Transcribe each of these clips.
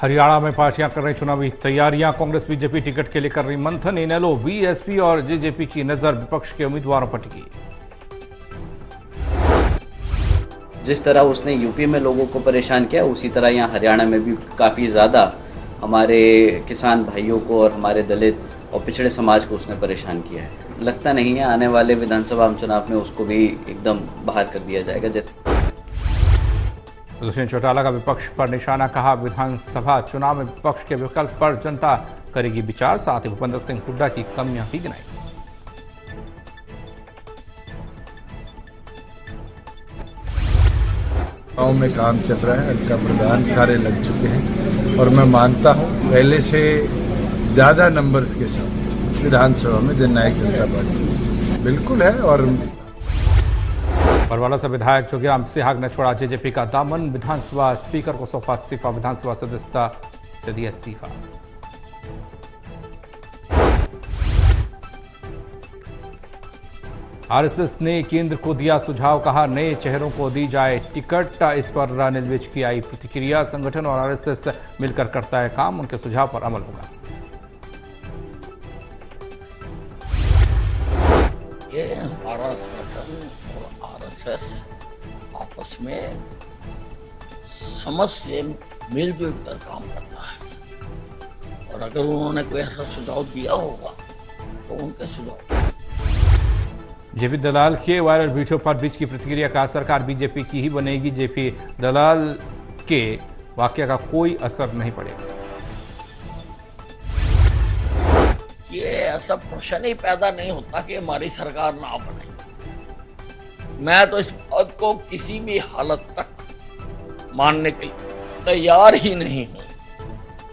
हरियाणा में पार्टियां कर रही चुनावी तैयारियां। कांग्रेस बीजेपी टिकट के लिए कर रही मंथन। इनेलो, बीएसपी और जेजेपी की नजर विपक्ष के उम्मीदवारों पर टिकी। जिस तरह उसने यूपी में लोगों को परेशान किया, उसी तरह यहाँ हरियाणा में भी काफ़ी ज़्यादा हमारे किसान भाइयों को और हमारे दलित और पिछड़े समाज को उसने परेशान किया है। लगता नहीं है आने वाले विधानसभा चुनाव में उसको भी एकदम बाहर कर दिया जाएगा। जैसे दुष्यंत चौटाला का विपक्ष पर निशाना, कहा विधानसभा चुनाव में विपक्ष के विकल्प पर जनता करेगी विचार। साथ ही भूपेंद्र सिंह हुड्डा की कमियां भी गिनाई। गाँव में काम चल रहा है, हल्का प्रधान सारे लग चुके हैं और मैं मानता हूं पहले से ज्यादा नंबर्स के साथ विधानसभा में जननायक जनता पार्टी बिल्कुल है। और बरवाला से विधायक जोगीराम सिहाग ने छोड़ा जेजेपी का दामन। विधानसभा स्पीकर को सौंपा इस्तीफा। विधानसभा सदस्यता से दिया इस्तीफा। आरएसएस ने केंद्र को दिया सुझाव, कहा नए चेहरों को दी जाए टिकट। इस पर अनिल विज की आई प्रतिक्रिया। संगठन और आरएसएस मिलकर करता है काम, उनके सुझाव पर अमल होगा। ये हमारा संगठन और आरएसएस आपस में समझ से मिलजुल कर काम करता है और अगर उन्होंने कोई ऐसा सुझाव दिया होगा तो उनके सुझाव। जेपी दलाल के वायरल वीडियो पर विज की प्रतिक्रिया, का सरकार बीजेपी की ही बनेगी। जेपी दलाल के वाकया का कोई असर नहीं पड़ेगा। ये ऐसा प्रश्न ही पैदा नहीं होता कि हमारी सरकार ना बने। मैं तो इस बात को किसी भी हालत तक मानने के लिए तैयार ही नहीं हूं।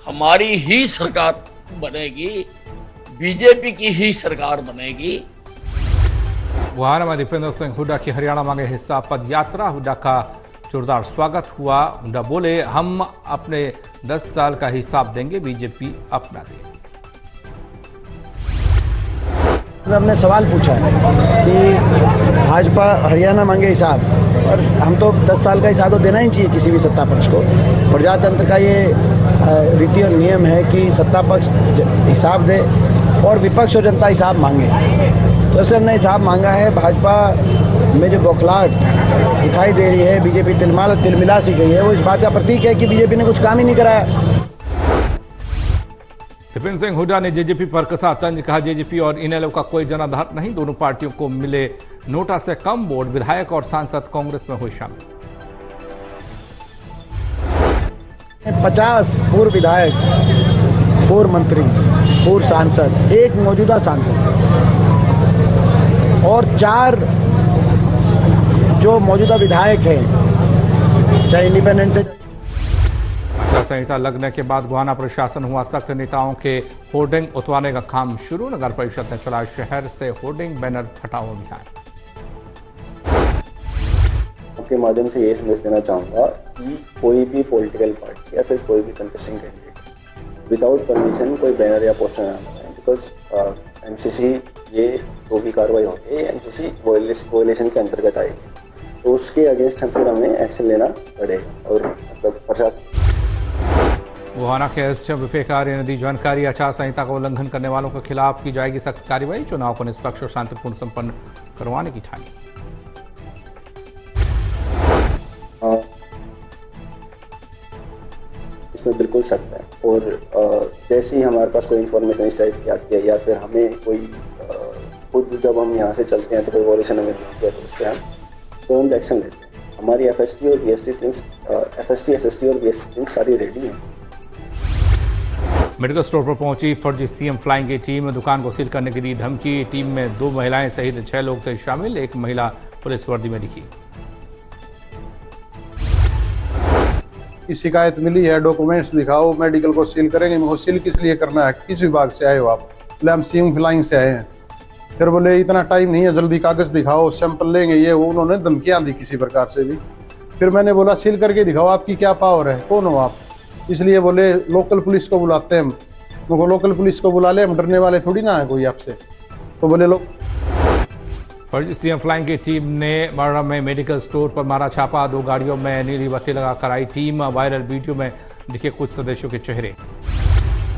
हमारी ही सरकार बनेगी, बीजेपी की ही सरकार बनेगी। बुहारा में दीपेंद्र सिंह हुड्डा की हरियाणा मांगे हिस्सा पद यात्रा। हुड्डा का जोरदार स्वागत हुआ। हुड्डा बोले, हम अपने 10 साल का हिसाब देंगे, बीजेपी अपना दे। हमने सवाल पूछा है कि भाजपा हरियाणा मांगे हिसाब, और हम तो 10 साल का हिसाब तो देना ही चाहिए किसी भी सत्ता पक्ष को। प्रजातंत्र का ये रीति और नियम है कि सत्ता पक्ष हिसाब दे और विपक्ष और जनता हिसाब मांगे। तो इससे हमने हिसाब मांगा है। भाजपा में जो बौखलाहट दिखाई दे रही है, बीजेपी तिलमिला सी गई है, वो इस बात का प्रतीक है कि बीजेपी ने कुछ काम ही नहीं कराया। दीपेंद्र सिंह हुड्डा ने जेजेपी पर कसा तंज, कहा जेजेपी और इनेलो का कोई जनाधार नहीं। दोनों पार्टियों को मिले नोटा से कम वोट। विधायक और सांसद कांग्रेस में हुए शामिल। 50 पूर्व विधायक, पूर्व मंत्री, पूर्व सांसद, एक मौजूदा सांसद और 4 जो मौजूदा विधायक हैं, चाहे इंडिपेंडेंट थे। आचार संहिता लगने के बाद गोहाना प्रशासन हुआ सख्त। नेताओं के होर्डिंग उतरवाने का काम शुरू। नगर परिषद ने चलाया शहर से होर्डिंग बैनर हटाओ अभियान। आपके माध्यम से ये संदेश देना चाहूँगा कि कोई भी पॉलिटिकल पार्टी या फिर कोई भी कंटेस्टिंग कैंडिडेट विदाउट परमिशन कोई बैनर या पोस्टर ना लगाएं, बिकॉज एमसीसी ये जो भी कार्रवाई होगी एमसीसी वॉयलेशन के अंतर्गत आएगी, तो उसके अगेंस्ट फिर हमें एक्शन लेना पड़ेगा। और मतलब प्रशासन गोहाना के एसडीएम विवेक आर्य ने दी जानकारी, आचार संहिता का उल्लंघन करने वालों के खिलाफ की जाएगी सख्त कार्रवाई। चुनाव को निष्पक्ष और शांतिपूर्ण संपन्न करवाने की ठानी। इसमें बिल्कुल सख्त है और जैसे ही हमारे पास कोई इन्फॉर्मेशन इस टाइप की आती है या फिर हमें कोई खुद जब हम यहाँ से चलते हैं तो कोई वॉयलेशन हमें दिखती है तो उस पर हम तुरंत एक्शन लेते हैं। हमारी एफएसटी और बीएसटी टीम्स, एफएसटी, एसएसटी और बीएसटी टीम सारी रेडी हैं। मेडिकल स्टोर पर पहुंची फर्जी सीएम फ्लाइंग की टीम। दुकान को सील करने की दी धमकी। टीम में 2 महिलाएं सहित 6 लोग थे शामिल। एक महिला पुलिस वर्दी में दिखी। शिकायत मिली है, डॉक्यूमेंट्स दिखाओ, मेडिकल को सील करेंगे। मैं सील किस लिए करना है, किस विभाग से आए हो आप? बोले हम सीएम फ्लाइंग से आए हैं। फिर बोले इतना टाइम नहीं है, जल्दी कागज दिखाओ, सैंपल लेंगे। ये वो उन्होंने धमकियां दी किसी प्रकार से भी। फिर मैंने बोला सील करके दिखाओ, आपकी क्या पावर है, कौन हो आप? इसलिए बोले लोकल पुलिस को बुलाते हैं। हम लोकल पुलिस को बुला ले, हम डरने वाले थोड़ी ना है कोई आपसे। तो बोले लोग फर्जी सीएम फ्लाइंग की टीम ने मरड़ा में मेडिकल स्टोर पर मारा छापा। 2 गाड़ियों में नीली बत्ती लगाकर आई टीम। वायरल वीडियो में दिखे कुछ सदस्यों के चेहरे।